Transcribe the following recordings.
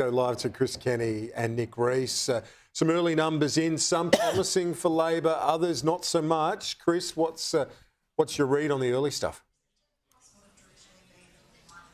Go live to Chris Kenny and Nick Rees. Some early numbers in, some promising for Labor, others not so much. Chris, what's your read on the early stuff?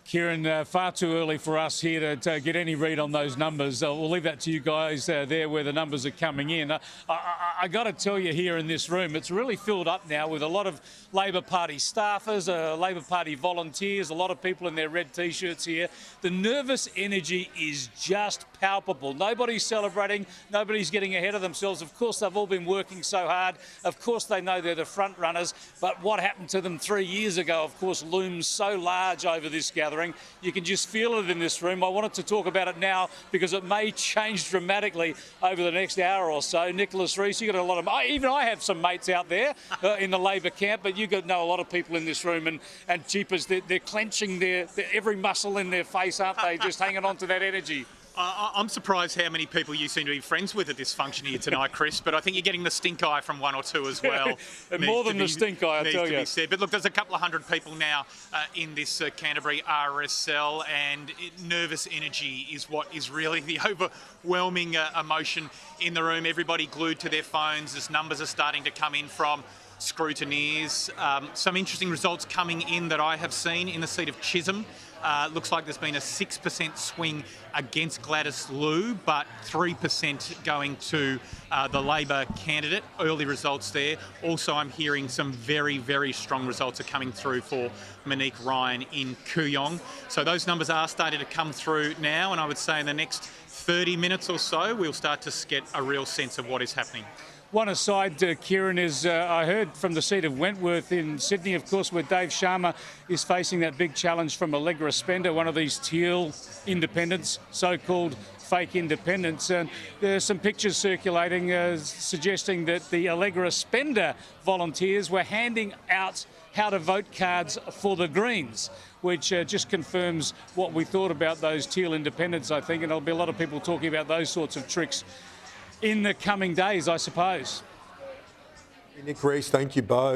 Kieran, far too early for us here to get any read on those numbers. We'll leave that to you guys there where the numbers are coming in. I got to tell you here in this room, it's really filled up now with a lot of Labor Party staffers, Labor Party volunteers, a lot of people in their red T-shirts here. The nervous energy is just palpable. Nobody's celebrating. Nobody's getting ahead of themselves. Of course, they've all been working so hard. Of course, they know they're the front runners. But what happened to them 3 years ago, of course, looms so large over this gathering. You can just feel it in this room. I wanted to talk about it now because it may change dramatically over the next hour or so. Nicholas Rees, you got a lot of, even I have some mates out there in the Labor camp, but you got to know a lot of people in this room, and jeepers, they're clenching their every muscle in their face, aren't they? Just hanging on to that energy. I'm surprised how many people you seem to be friends with at this function here tonight, Chris, but I think you're getting the stink eye from one or two as well. And more than the stink eye, I tell you. But look, there's a couple of hundred people now in this Canterbury RSL, and nervous energy is what is really the overwhelming emotion in the room. Everybody glued to their phones as numbers are starting to come in from scrutineers. Some interesting results coming in that I have seen in the seat of Chisholm. Looks like there's been a 6% swing against Gladys Liu, but 3% going to the Labor candidate. Early results there. Also, I'm hearing some very, very strong results are coming through for Monique Ryan in Kooyong. So those numbers are starting to come through now, and I would say in the next 30 minutes or so, we'll start to get a real sense of what is happening. One aside, Kieran, is I heard from the seat of Wentworth in Sydney, of course, where Dave Sharma is facing that big challenge from Allegra Spender, one of these teal independents, so-called fake independents. And there are some pictures circulating suggesting that the Allegra Spender volunteers were handing out how to vote cards for the Greens, which just confirms what we thought about those teal independents, I think, and there'll be a lot of people talking about those sorts of tricks in the coming days, I suppose. Nick Rees, thank you both.